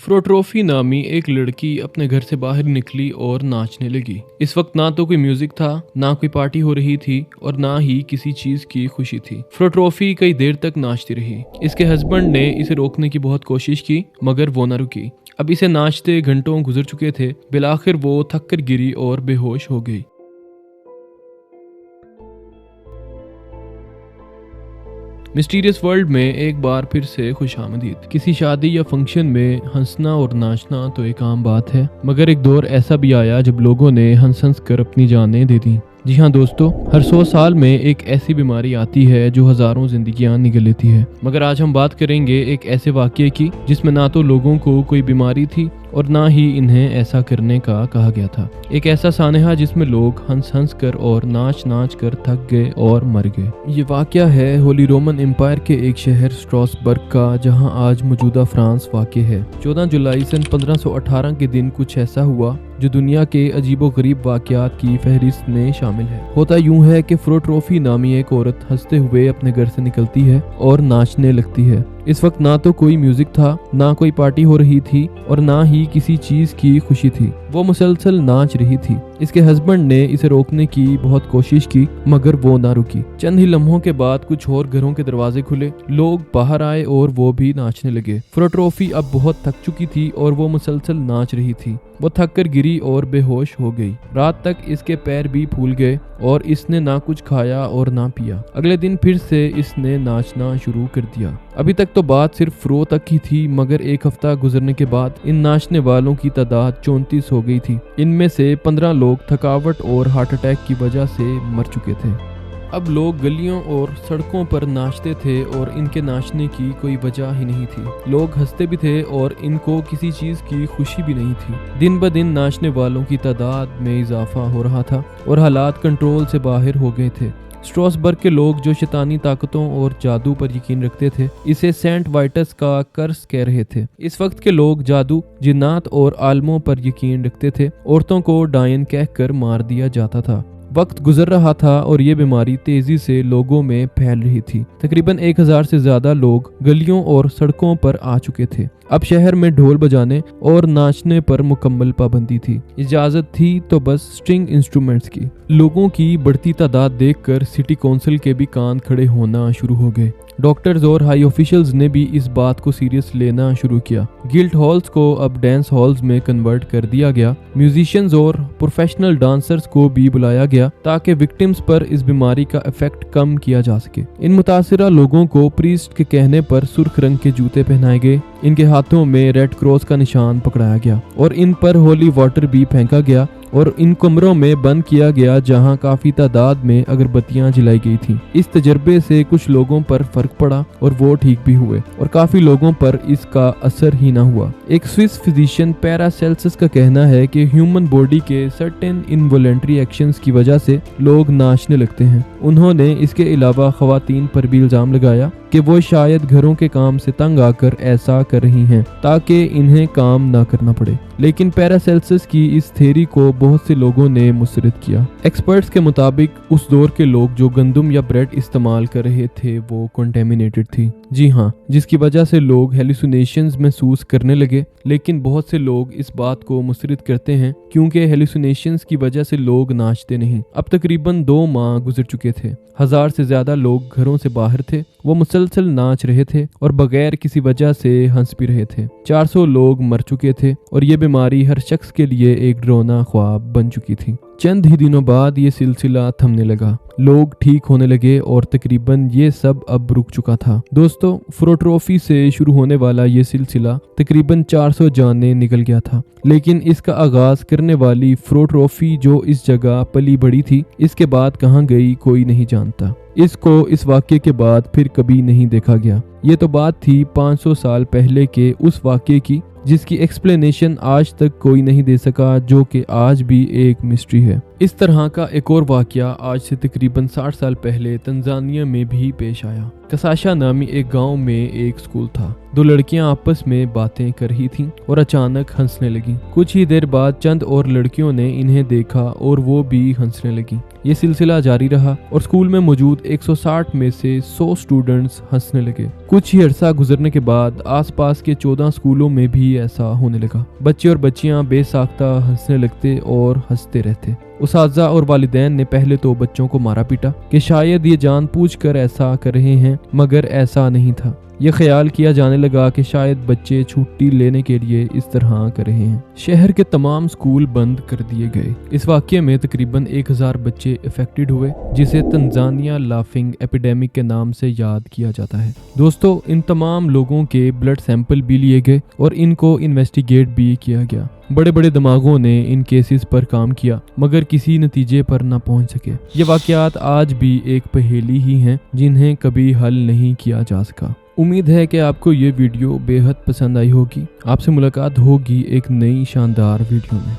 फ्रोट्रोफी नामी एक लड़की अपने घर से बाहर निकली और नाचने लगी। इस वक्त ना तो कोई म्यूजिक था, ना कोई पार्टी हो रही थी और ना ही किसी चीज की खुशी थी। फ्रोट्रोफी कई देर तक नाचती रही। इसके हस्बैंड ने इसे रोकने की बहुत कोशिश की मगर वो न रुकी। अब इसे नाचते घंटों गुजर चुके थे। बिलाखिर वो थक कर गिरी और बेहोश हो गई। मिस्टीरियस वर्ल्ड में एक बार फिर से खुशामदीद। किसी शादी या फंक्शन में हंसना और नाचना तो एक आम बात है, मगर एक दौर ऐसा भी आया जब लोगों ने हंस हंस कर अपनी जानें दे दी। जी हाँ दोस्तों, हर 100 साल में एक ऐसी बीमारी आती है जो हजारों जिंदगियां निगल लेती है। मगर आज हम बात करेंगे एक ऐसे वाकये की जिसमें ना तो लोगों को कोई बीमारी थी और ना ही इन्हें ऐसा करने का कहा गया था। एक ऐसा सानेहा जिसमें लोग हंस हंस कर और नाच नाच कर थक गए और मर गए। ये वाकया है होली रोमन एम्पायर के एक शहर स्ट्रासबर्ग का, जहां आज मौजूदा फ्रांस वाक़ है। 14 जुलाई सन 1518 के दिन कुछ ऐसा हुआ जो दुनिया के अजीबोगरीब वाकयात की फहरिस्त में शामिल है। होता यूं है कि फ्रोट्रोफी नामी एक औरत हंसते हुए अपने घर से निकलती है और नाचने लगती है। इस वक्त ना तो कोई म्यूजिक था, ना कोई पार्टी हो रही थी और ना ही किसी चीज की खुशी थी। वो मुसलसल नाच रही थी। इसके हस्बैंड ने इसे रोकने की बहुत कोशिश की मगर वो ना रुकी। चंद ही लम्हों के बाद कुछ और घरों के दरवाजे खुले, लोग बाहर आए और वो भी नाचने लगे। फ्रोट्रोफी अब बहुत थक चुकी थी और वो मुसलसल नाच रही थी। वो थक कर गिरी और बेहोश हो गई। रात तक इसके पैर भी फूल गए और इसने ना कुछ खाया और ना पिया। अगले दिन फिर से इसने नाचना शुरू कर दिया। अभी तक तो बात सिर्फ फ्रो तक ही थी, मगर एक हफ्ता गुजरने के बाद इन नाचने वालों की तादाद 34 हो गई थी। इनमें से 15 लोग थकावट और हार्ट अटैक की वजह से मर चुके थे। अब लोग गलियों और सड़कों पर नाचते थे और इनके नाचने की कोई वजह ही नहीं थी। लोग हंसते भी थे और इनको किसी चीज की खुशी भी नहीं थी। दिन ब दिन नाचने वालों की तादाद में इजाफा हो रहा था और हालात कंट्रोल से बाहर हो गए थे। स्ट्रासबर्ग के लोग जो शैतानी ताकतों और जादू पर यकीन रखते थे, इसे सेंट वाइटस का कर्स कह रहे थे। इस वक्त के लोग जादू, जिन्नात और आलमों पर यकीन रखते थे। औरतों को डायन कहकर मार दिया जाता था। वक्त गुजर रहा था और ये बीमारी तेजी से लोगों में फैल रही थी। तकरीबन 1000 से ज्यादा लोग गलियों और सड़कों पर आ चुके थे। अब शहर में ढोल बजाने और नाचने पर मुकम्मल पाबंदी थी। इजाजत थी तो बस स्ट्रिंग इंस्ट्रूमेंट्स की। लोगों की बढ़ती तादाद देखकर सिटी काउंसिल के भी कान खड़े होना शुरू हो गए। डॉक्टर्स और हाई ऑफिशियल्स ने भी इस बात को सीरियस लेना शुरू किया। गिल्ड हॉल्स को अब डांस हॉल्स में कन्वर्ट कर दिया गया। म्यूजिशियंस और प्रोफेशनल डांसर्स को भी बुलाया गया ताकि विक्टिम्स पर इस बीमारी का इफेक्ट कम किया जा सके। इन मुतासिरा लोगों को प्रीस्ट के कहने पर सुर्ख रंग के जूते पहनाए गए। इनके हाथों में रेड क्रॉस का निशान पकड़ाया गया और इन पर होली वाटर भी फेंका गया और इन कमरों में बंद किया गया जहां काफी तादाद में अगरबत्तियां जलाई गई थी। इस तजर्बे से कुछ लोगों पर फर्क पड़ा और वो ठीक भी हुए और काफी लोगों पर इसका असर ही ना हुआ। एक स्विस फिजिशियन पैरासेल्सस का कहना है कि ह्यूमन बॉडी के सर्टेन इनवॉलेंट्री एक्शंस की वजह से लोग नाचने लगते हैं। उन्होंने इसके अलावा खवातीन पर भी इल्जाम लगाया कि वो शायद घरों के काम से तंग आकर ऐसा कर रही हैं ताकि इन्हें काम ना करना पड़े। लेकिन पैरासेल्सस की इस थ्योरी को बहुत से लोगों ने मुस्तरद किया। एक्सपर्ट्स के मुताबिक उस दौर के लोग जो गंदम या ब्रेड इस्तेमाल कर रहे थे वो कंटेमिनेटेड थी। जी हाँ, जिसकी वजह से लोग हेलुसिनेशंस महसूस करने लगे। लेकिन बहुत से लोग इस बात को मुस्तरद करते हैं क्योंकि हेलुसिनेशंस की वजह से लोग नाचते नहीं। अब तकरीबन 2 माह गुजर चुके थे। 1000 से ज्यादा लोग घरों से बाहर थे। वो मुसलसल नाच रहे थे और बगैर किसी वजह से हंस भी रहे थे। 400 लोग मर चुके थे और ये बीमारी हर शख्स के लिए एक डरावना ख्वाब बन चुकी थी। चंद ही दिनों बाद ये सिलसिला थमने लगा। लोग ठीक होने लगे और तकरीबन ये सब अब रुक चुका था। दोस्तों, फ्रोट्रोफी से शुरू होने वाला ये सिलसिला तकरीबन 400 जानें निकल गया था। लेकिन इसका आगाज करने वाली फ्रोट्रोफी जो इस जगह पली बड़ी थी, इसके बाद कहाँ गई कोई नहीं जानता। इसको इस वाक़ये के बाद फिर कभी नहीं देखा गया। ये तो बात थी 500 साल पहले के उस वाक़ये की जिसकी एक्सप्लेनेशन आज तक कोई नहीं दे सका, जो कि आज भी एक मिस्ट्री है। इस तरह का एक और वाकया आज से तकरीबन 60 साल पहले तंजानिया में भी पेश आया। कसाशा नामी एक गांव में एक स्कूल था। दो लड़कियां आपस में बातें कर रही थीं और अचानक हंसने लगीं। कुछ ही देर बाद चंद और लड़कियों ने इन्हें देखा और वो भी हंसने लगीं। ये सिलसिला जारी रहा और स्कूल में मौजूद 160 में से 100 स्टूडेंट्स हंसने लगे। कुछ ही अरसा गुजरने के बाद आसपास के 14 स्कूलों में भी ऐसा होने लगा। बच्चे और बच्चियां बेसाख्ता हंसने लगते और हंसते रहते। उस्ताज़ा और वालिदैन ने पहले तो बच्चों को मारा पीटा कि शायद ये जानबूझकर ऐसा कर रहे हैं, मगर ऐसा नहीं था। ये ख्याल किया जाने लगा कि शायद बच्चे छुट्टी लेने के लिए इस तरह कर रहे हैं। शहर के तमाम स्कूल बंद कर दिए गए। इस वाक़ये में तकरीबन 1000 बच्चे अफेक्टेड हुए, जिसे तंजानिया लाफिंग एपिडेमिक के नाम से याद किया जाता है। दोस्तों, इन तमाम लोगों के ब्लड सैंपल भी लिए गए और इनको इन्वेस्टिगेट भी किया गया। बड़े बड़े दिमागों ने इन केसेस पर काम किया, मगर किसी नतीजे पर ना पहुंच सके। ये वाक़यात आज भी एक पहेली ही हैं, जिन्हें कभी हल नहीं किया जा सका। उम्मीद है कि आपको ये वीडियो बेहद पसंद आई होगी। आपसे मुलाकात होगी एक नई शानदार वीडियो में।